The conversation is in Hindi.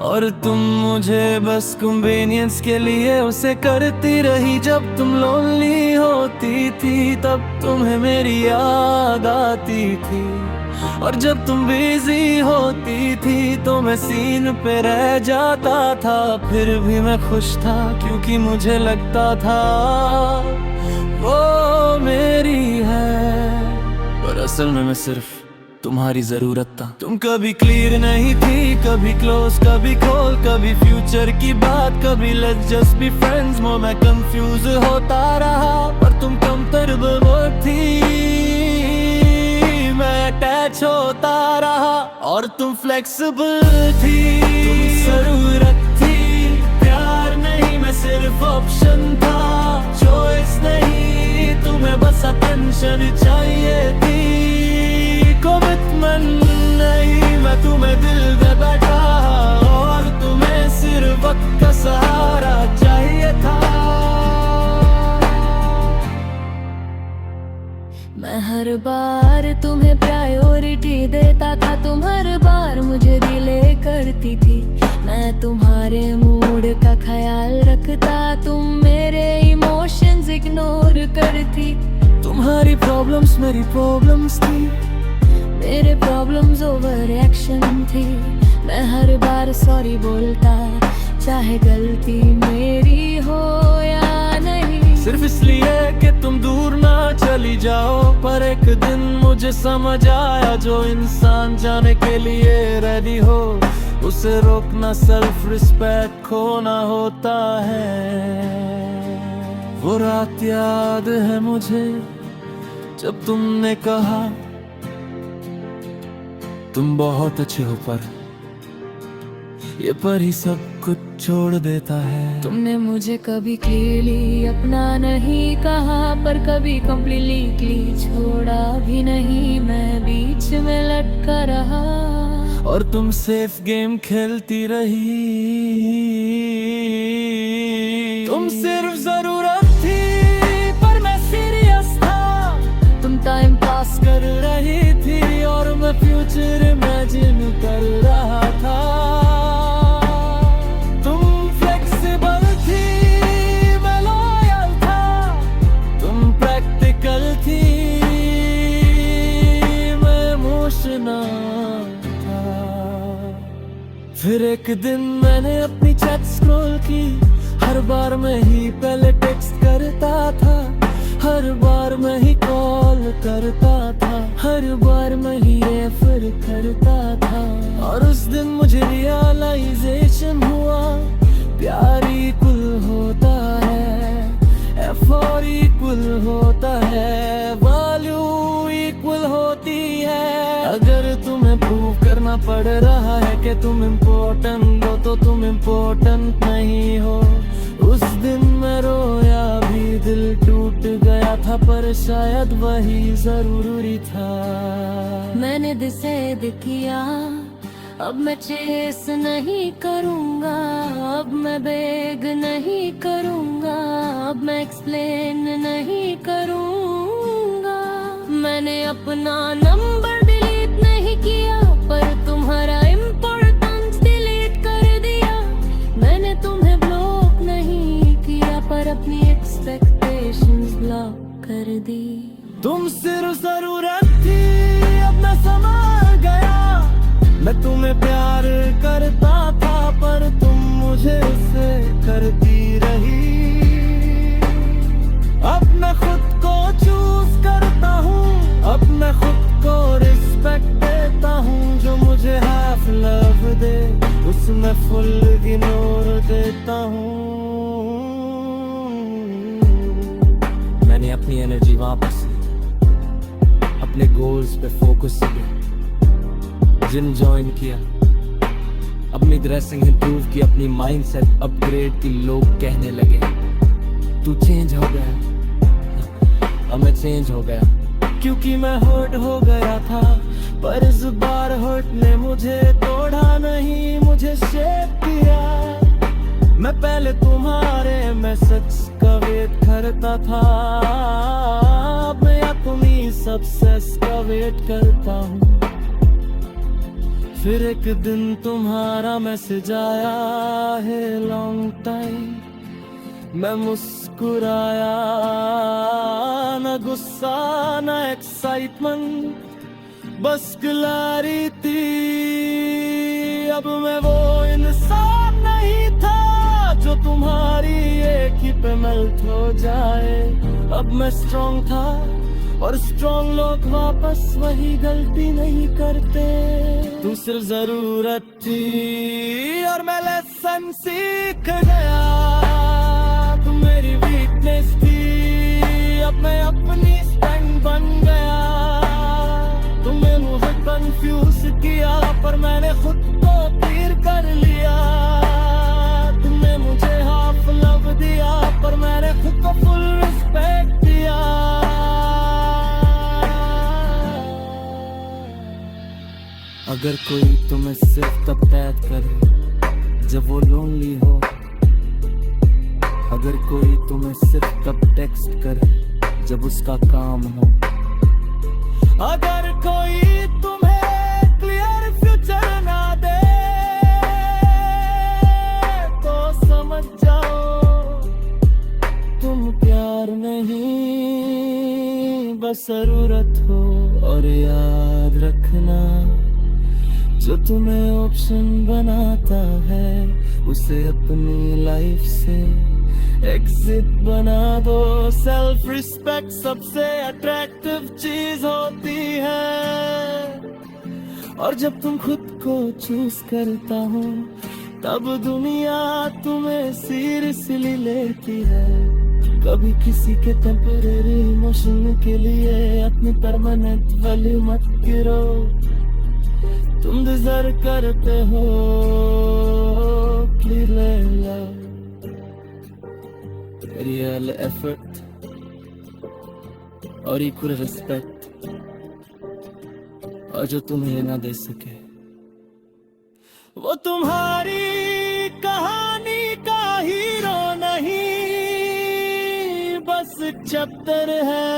और तुम मुझे बस कन्वीनियंस के लिए उसे करती रही। जब तुम लोनली होती थी तब तुम्हें मेरी याद आती थी, और जब तुम बिजी होती थी तो मैं सीन पे रह जाता था। फिर भी मैं खुश था क्योंकि मुझे लगता था वो मेरी है, पर असल में मैं सिर्फ तुम्हारी जरूरत था। तुम कभी क्लियर नहीं थी, कभी क्लोज कभी खोल, कभी फ्यूचर की बात, कभी लेट्स जस्ट बी फ्रेंड्स। मैं कंफ्यूज होता रहा, पर तुम कंफर्टेबल थी, मैं अटैच होता रहा और तुम फ्लेक्सिबल थी। तुम जरूरत थी, प्यार नहीं, मैं सिर्फ ऑप्शन था, चॉइस नहीं। तुम्हें बस अटेंशन चाहिए थी, कमिटमेंट नहीं। मैं तुम्हें दिल में बैठा और तुम्हें सिर्फ वक्त का सहारा चाहिए था। मैं हर बार तुम्हें प्रायोरिटी देता था, तुम हर बार मुझे डिले करती थी। मैं तुम्हारे मूड का ख्याल रखता, तुम मेरे इमोशंस इग्नोर करती। तुम्हारी प्रॉब्लम्स मेरी प्रॉब्लम्स थी, मेरे प्रॉब्लम्स ओवर एक्शन थी। मैं हर बार सॉरी बोलता, चाहे गलती मेरी हो या नहीं। सिर्फ इसलिए कि तुम दूर ना चली जाओ। पर एक दिन मुझे समझ आया, जो इंसान जाने के लिए रेडी हो उसे रोकना सेल्फ रिस्पेक्ट खोना होता है। वो रात याद है मुझे जब तुमने कहा तुम बहुत अच्छे हो, पर ये पर ही सब कुछ छोड़ देता है। तुमने मुझे कभी क्लियरली अपना नहीं कहा, पर कभी कम्प्लीटली छोड़ा भी नहीं। मैं बीच में लटका रहा और तुम सेफ गेम खेलती रही। तुम सिर्फ जरूरत थी, पर मैं सीरियस था। तुम टाइम पास कर रही थी और मैं फ्यूचर इमेजिन कर रहा था। तुम फ्लेक्सिबल थी, मैं लॉयल था। तुम प्रैक्टिकल थी, मैं इमोशनल था। फिर एक दिन मैंने अपनी चैट स्क्रॉल की, हर बार मैं ही पहले टेक्स्ट करता था, हर बार मैं ही कॉल करता था, हर बार मैं ही रेफर करता था। और उस दिन मुझे रियलाइजेशन हुआ, प्यार इक्वल होता है, एफर्ट इक्वल होता है, वैल्यू इक्वल होती है। अगर तुम्हें प्रूव करना पड़ रहा है कि तुम इम्पोर्टेंट हो तो तुम इम्पोर्टेंट नहीं हो। उस दिन मैं रोया भी, दिल टूट गया था, पर शायद वही जरूरी था। मैंने डिसाइड किया, अब मैं चेस नहीं करूँगा, अब मैं बेग नहीं करूँगा, अब मैं एक्सप्लेन नहीं करूँगा। मैंने अपना नंबर डिलीट नहीं किया, पर तुम्हारा इम्पोर्टेंस डिलीट कर दिया। मैंने तुम्हें ब्लॉक नहीं किया, पर अपनी एक्सपेक्टेशंस ब्लॉक कर दी। तुम सिर्फ जरूरत थी, अब मैं समझ गया। मैं तुम्हें प्यार करता था, पर तुम मुझे उससे करती रही। अब मैं खुद को चूज करता हूँ, अब मैं खुद को रिस्पेक्ट देता हूँ। जो मुझे हाफ लव दे उसमें फुल इग्नोर देता हूँ। मैंने अपनी एनर्जी वापस अपने गोल्स पे फोकस किया, जिम ज्वाइन किया, अपनी ड्रेसिंग इंप्रूव की, अपनी माइंडसेट अपग्रेड की। लोग कहने लगे तू चेंज हो गया, अब मैं चेंज हो गया, क्योंकि मैं हर्ट हो गया था। पर इस बार हर्ट ने मुझे तोड़ा नहीं, मुझे शेप दिया। मैं पहले तुम्हारे मैसेज का वेट करता था, अब मैं या तुम ही सक्सेस का वेट करता हूँ। फिर एक दिन तुम्हारा मैसेज आया है लॉन्ग टाइम, मैं मुस्कुराया, न गुस्सा न एक्साइटमेंट, बस क्लैरिटी। अब मैं वो इंसान नहीं था जो तुम्हारी एक ही पे मेल्ट हो जाए। अब मैं स्ट्रॉन्ग था और स्ट्रॉन्ग लोग वापस वही गलती नहीं करते। तू सिर्फ जरूरत थी और मैं लेसन सीख गया। तू मेरी वीकनेस थी, अब मैं अपनी स्ट्रेंथ बन गया। तुमने मुझे कंफ्यूज किया पर मैंने खुद को क्लियर कर लिया। तुमने मुझे हाफ लव दिया पर मैंने खुद को फुल रिस्पेक्ट दिया। अगर कोई तुम्हें सिर्फ तब टैग करे जब वो लोनली हो, अगर कोई तुम्हें सिर्फ तब टेक्स्ट करे जब उसका काम हो, अगर कोई तुम्हें क्लियर फ्यूचर ना दे तो समझ जाओ तुम प्यार नहीं बस जरूरत हो। और याद रखना, जो तुम्हें ऑप्शन बनाता है उसे अपनी लाइफ से एग्जिट बना दो। सेल्फ रिस्पेक्ट सबसे अट्रैक्टिव चीज होती है, और जब तुम खुद को चूज करता हो तब दुनिया तुम्हें सीरियसली लेती है। कभी किसी के टेम्परेरी इमोशन के लिए अपनी परमानेंट वैल्यू मत गिरो। तुम डिजर्व करते हो रियल एफर्ट और इक्वल रिस्पेक्ट, और जो तुम्हें ना दे सके वो तुम्हारी कहानी का हीरो नहीं, बस चैप्टर है।